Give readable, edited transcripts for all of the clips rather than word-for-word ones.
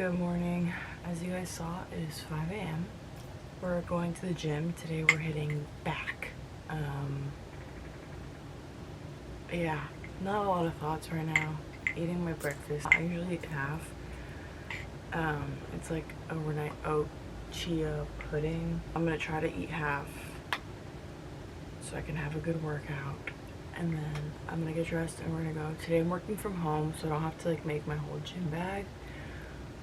Good morning. As you guys saw, it is 5 a.m. We're going to the gym. Today we're hitting back. Yeah, not a lot of thoughts right now. Eating my breakfast. I usually eat half. It's like overnight oat chia pudding. I'm gonna try to eat half so I can have a good workout. And then I'm gonna get dressed and we're gonna go. Today I'm working from home, so I don't have to like make my whole gym bag,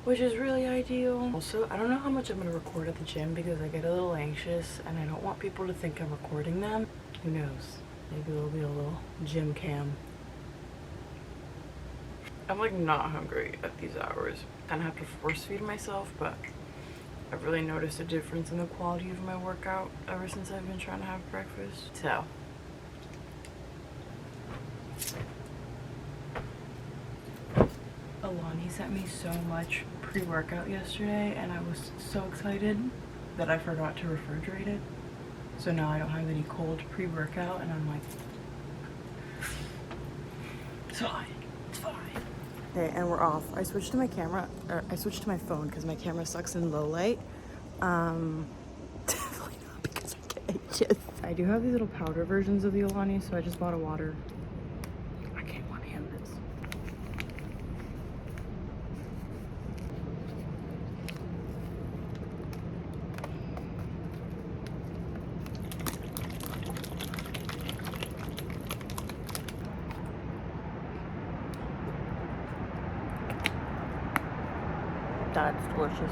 which is really ideal. Also, I don't know how much I'm gonna record at the gym because I get a little anxious and I don't want people to think I'm recording them. Who knows? Maybe there'll be a little gym cam. I'm like not hungry at these hours and I have to force feed myself, but I've really noticed a difference in the quality of my workout ever since I've been trying to have breakfast. So Alani sent me so much pre-workout yesterday and I was so excited that I forgot to refrigerate it. So now I don't have any cold pre-workout and I'm like, it's fine, it's fine. Okay, and we're off. I switched to my camera, or I switched to my phone because my camera sucks in low light. Definitely not because I get anxious. I do have these little powder versions of the Alani, so I just bought a water. I can't want to hand this. That's delicious.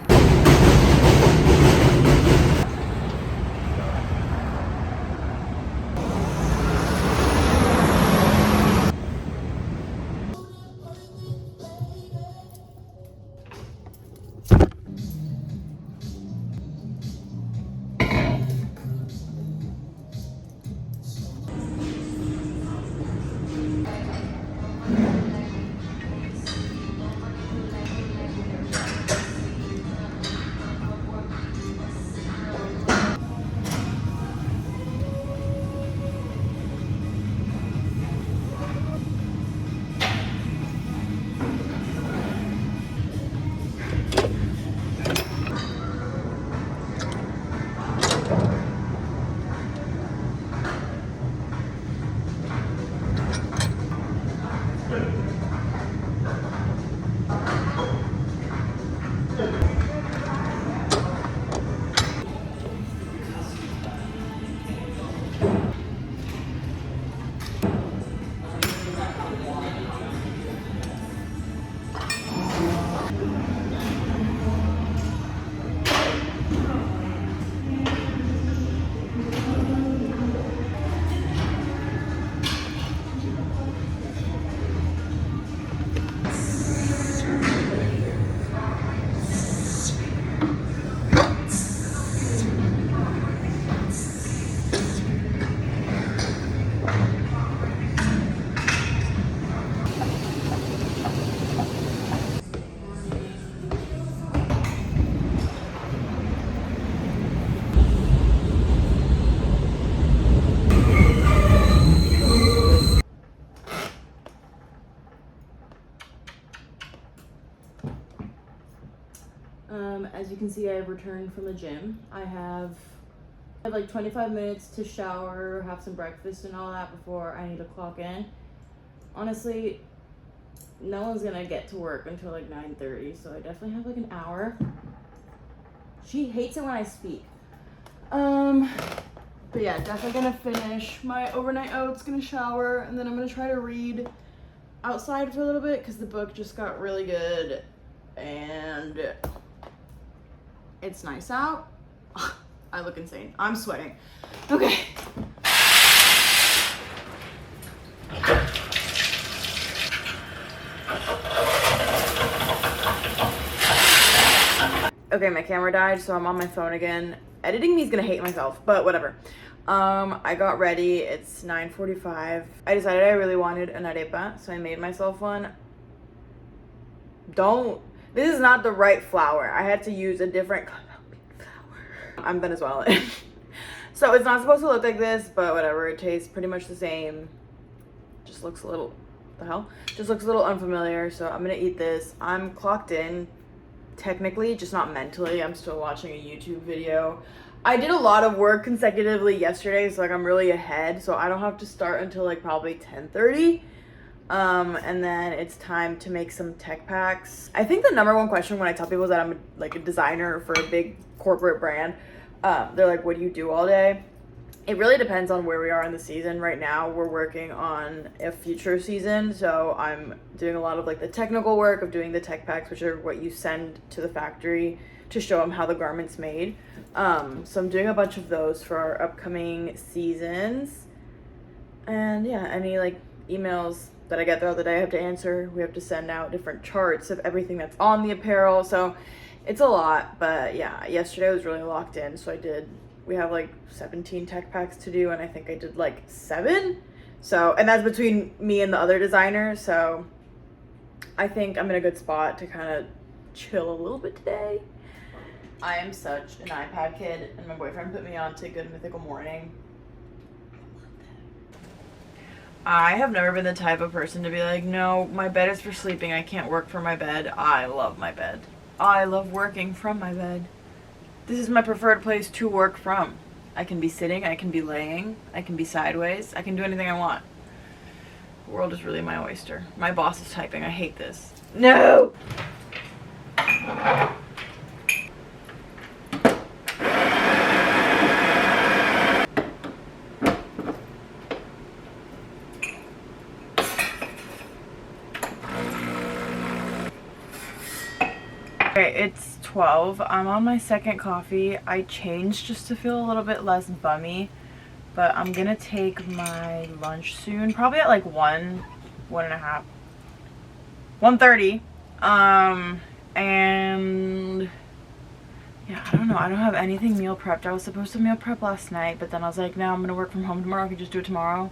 As you can see, I have returned from the gym. I have like 25 minutes to shower, have some breakfast and all that before I need to clock in. Honestly, no one's gonna get to work until like 9:30, so I definitely have like an hour. She hates it when I speak. But yeah, definitely gonna finish my overnight oats, gonna shower, and then I'm gonna try to read outside for a little bit because the book just got really good and it's nice out. I look insane. I'm sweating. Okay. Okay, my camera died, so I'm on my phone again. Editing me is gonna hate myself, but whatever. I got ready. It's 9:45. I decided I really wanted an arepa, so I made myself one. This is not the right flour. I had to use a different flour. I'm Venezuelan. So it's not supposed to look like this, but whatever. It tastes pretty much the same. Just looks a little, what the hell? Just looks a little unfamiliar, so I'm gonna eat this. I'm clocked in. technically, just not mentally. I'm still watching a YouTube video. I did a lot of work consecutively yesterday, so like I'm really ahead, so I don't have to start until like probably 10:30. And then it's time to make some tech packs. I think the number one question when I tell people that I'm like a designer for a big corporate brand, they're like, what do you do all day? It really depends on where we are in the season. Right now, we're working on a future season, so I'm doing a lot of like the technical work of doing the tech packs, which are what you send to the factory to show them how the garment's made. So I'm doing a bunch of those for our upcoming seasons. And yeah, any like emails that I get throughout the day I have to answer. We have to send out different charts of everything that's on the apparel. So it's a lot, but yeah, yesterday I was really locked in. So we have like 17 tech packs to do, and I think I did like 7. So, and that's between me and the other designer. So I think I'm in a good spot to kind of chill a little bit today. I am such an iPad kid, and my boyfriend put me on to Good Mythical Morning. I have never been the type of person to be like, no, my bed is for sleeping. I can't work from my bed. I love my bed. I love working from my bed. This is my preferred place to work from. I can be sitting, I can be laying, I can be sideways, I can do anything I want. The world is really my oyster. My boss is typing. I hate this. No! Okay, it's 12. I'm on my second coffee. I changed just to feel a little bit less bummy, but I'm gonna take my lunch soon, probably at like 1:30. And yeah, I don't know. I don't have anything meal prepped. I was supposed to meal prep last night, but then I was like, no, I'm gonna work from home tomorrow. I can just do it tomorrow.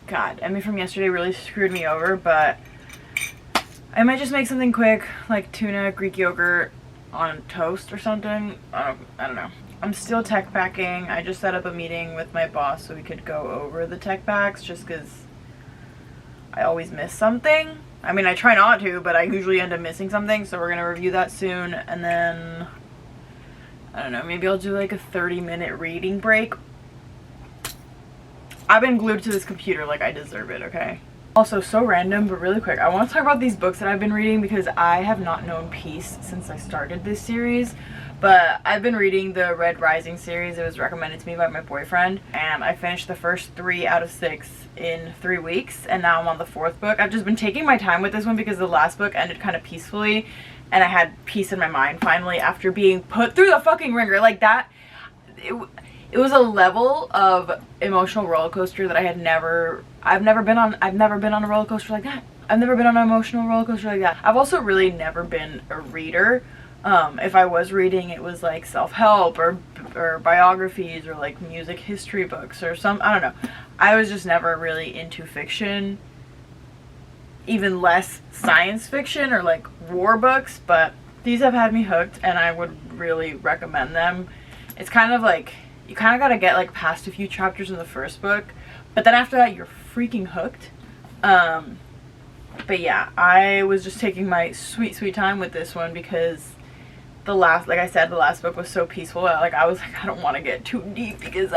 God, Emmy from yesterday really screwed me over, but I might just make something quick, like tuna, Greek yogurt on toast or something. I don't know. I'm still tech packing. I just set up a meeting with my boss so we could go over the tech packs, just because I always miss something. I mean, I try not to, but I usually end up missing something, so we're going to review that soon. And then, I don't know, maybe I'll do like a 30-minute reading break. I've been glued to this computer like I deserve it, okay? Also, so random, but really quick, I want to talk about these books that I've been reading because I have not known peace since I started this series. But I've been reading the Red Rising series. It was recommended to me by my boyfriend, and I finished the first 3 out of 6 in 3 weeks, and now I'm on the 4th book. I've just been taking my time with this one because the last book ended kind of peacefully, and I had peace in my mind finally after being put through the fucking ringer. Like that, it was a level of emotional roller coaster that I've never been on a roller coaster like that. I've never been on an emotional roller coaster like that. I've also really never been a reader. If I was reading, it was like self-help or biographies or like music history books or I don't know. I was just never really into fiction, even less science fiction or like war books, but these have had me hooked and I would really recommend them. It's kind of like, you kind of got to get like past a few chapters in the first book, but then after that you're freaking hooked. But yeah, I was just taking my sweet time with this one because like I said, the last book was so peaceful. Like I was like, I don't want to get too deep because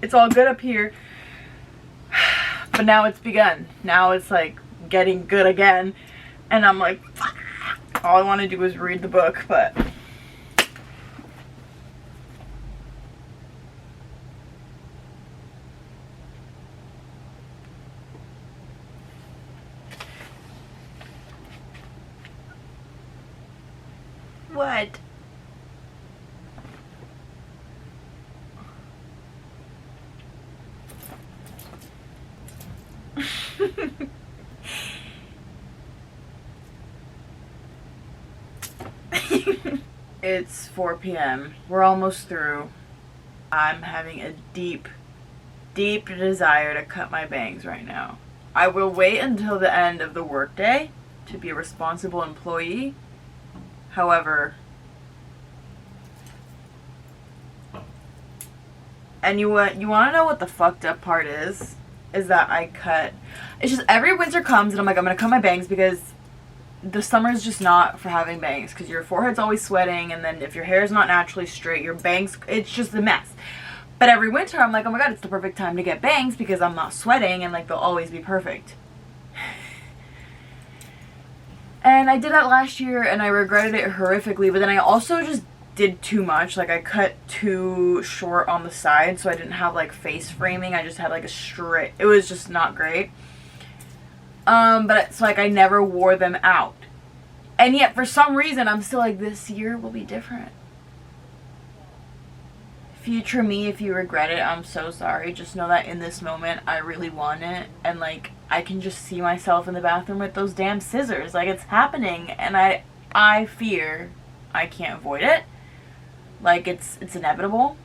it's all good up here. But now it's begun. Now it's like getting good again, and I'm like, all I want to do is read the book. But what? It's 4 p.m. We're almost through. I'm having a deep desire to cut my bangs right now. I will wait until the end of the workday to be a responsible employee. However, and you want to know what the fucked up part is that I cut. It's just every winter comes and I'm like, I'm gonna cut my bangs because the summer's just not for having bangs because your forehead's always sweating, and then if your hair is not naturally straight, your bangs, it's just a mess. But every winter I'm like, oh my god, it's the perfect time to get bangs because I'm not sweating and like they'll always be perfect. And I did that last year and I regretted it horrifically, but then I also just did too much. Like I cut too short on the side, so I didn't have like face framing. I just had like a straight, it was just not great. But it's like I never wore them out. And yet for some reason I'm still like, this year will be different. Future me, if you regret it, I'm so sorry. Just know that in this moment I really want it, and like I can just see myself in the bathroom with those damn scissors. Like it's happening, and I fear I can't avoid it. Like it's inevitable,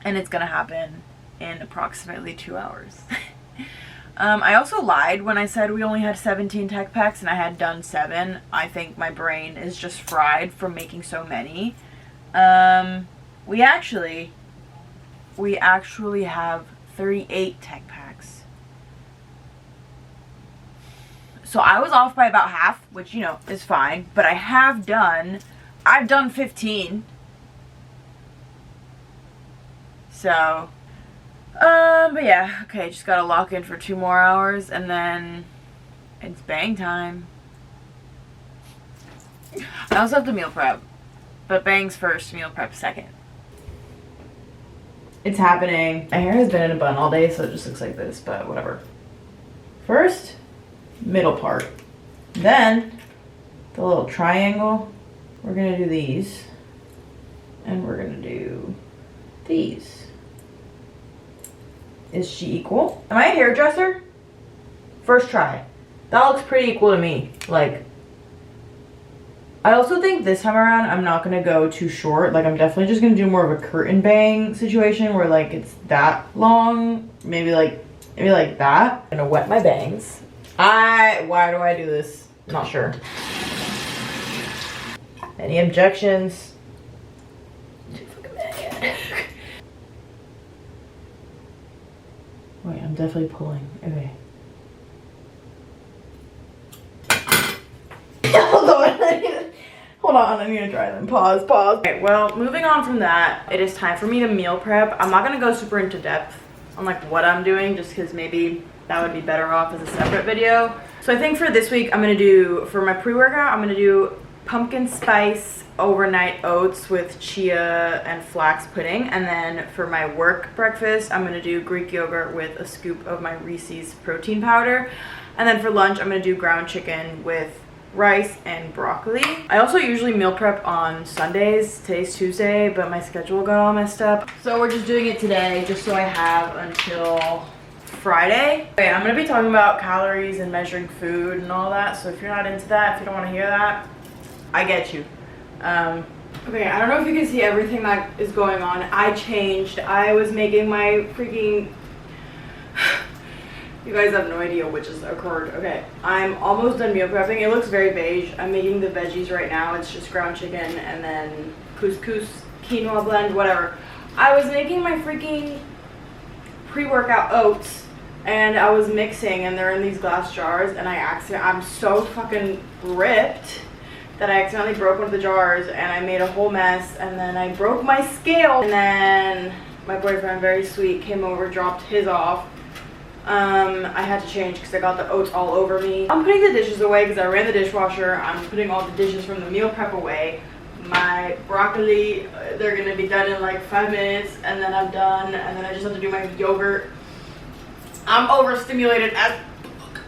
and it's gonna happen in approximately 2 hours. I also lied when I said we only had 17 tech packs and I had done 7. I think my brain is just fried from making so many. We actually have 38 tech packs. So I was off by about half, which, you know, is fine. But I've done 15. So, but yeah, okay, just gotta lock in for 2 more hours and then it's bang time. I also have to meal prep, but bangs first, meal prep second. It's happening. My hair has been in a bun all day, so it just looks like this, but whatever. First, middle part. Then, the little triangle. We're gonna do these. And we're gonna do these. Is she equal? Am I a hairdresser? First try. That looks pretty equal to me. Like, I also think this time around I'm not gonna go too short. Like I'm definitely just gonna do more of a curtain bang situation where like it's that long, maybe like that. I'm gonna wet my bangs. Why do I do this? Not sure. Any objections? Too fucking bad. Wait, I'm definitely pulling. Okay. Hold on, I need to dry them. Pause. Okay, well, moving on from that, it is time for me to meal prep. I'm not gonna go super into depth on like what I'm doing, just because maybe that would be better off as a separate video. So I think for this week, I'm gonna do, for my pre-workout, I'm gonna do pumpkin spice overnight oats with chia and flax pudding. And then for my work breakfast, I'm gonna do Greek yogurt with a scoop of my Reese's protein powder. And then for lunch, I'm gonna do ground chicken with rice and broccoli. I also usually meal prep on Sundays. Today's Tuesday, but my schedule got all messed up. So we're just doing it today just so I have until Friday. Okay, I'm gonna be talking about calories and measuring food and all that. So if you're not into that, if you don't wanna hear that, I get you. Okay, I don't know if you can see everything that is going on. I changed. I was making my freaking... You guys have no idea what just occurred. Okay, I'm almost done meal prepping. It looks very beige. I'm making the veggies right now. It's just ground chicken and then couscous, quinoa blend, whatever. I was making my freaking pre-workout oats and I was mixing, and they're in these glass jars, and I'm so fucking ripped that I accidentally broke one of the jars and I made a whole mess, and then I broke my scale, and then my boyfriend, very sweet, came over, dropped his off. I had to change because I got the oats all over me. I'm putting the dishes away because I ran the dishwasher. I'm putting all the dishes from the meal prep away. My broccoli, they're gonna be done in like 5 minutes, and then I'm done, and then I just have to do my yogurt. I'm overstimulated as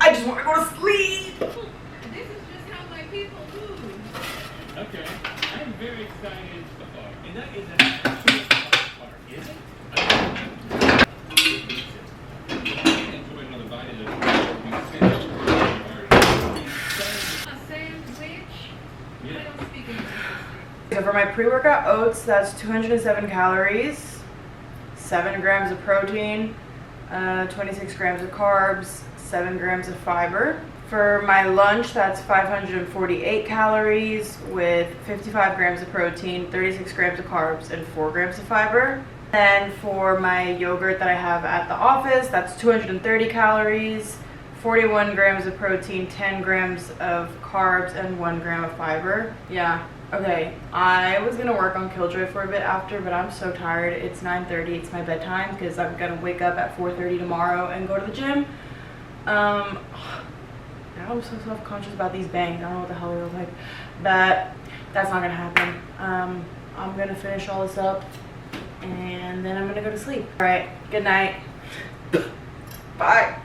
I just want to go to sleep. This is just how my people move. Okay, I'm very excited so far. And that is a part, is it? So for my pre-workout oats, that's 207 calories, 7 grams of protein, 26 grams of carbs, 7 grams of fiber. For my lunch, that's 548 calories with 55 grams of protein, 36 grams of carbs, and 4 grams of fiber. Then for my yogurt that I have at the office, that's 230 calories, 41 grams of protein, 10 grams of carbs, and 1 gram of fiber. Yeah, okay. I was gonna work on Killjoy for a bit after, but I'm so tired. It's 9:30, it's my bedtime because I'm gonna wake up at 4:30 tomorrow and go to the gym. Now I'm so self-conscious about these bangs. I don't know what the hell they look like, but that's not gonna happen. I'm gonna finish all this up and then I'm gonna go to sleep. All right, good night. Bye.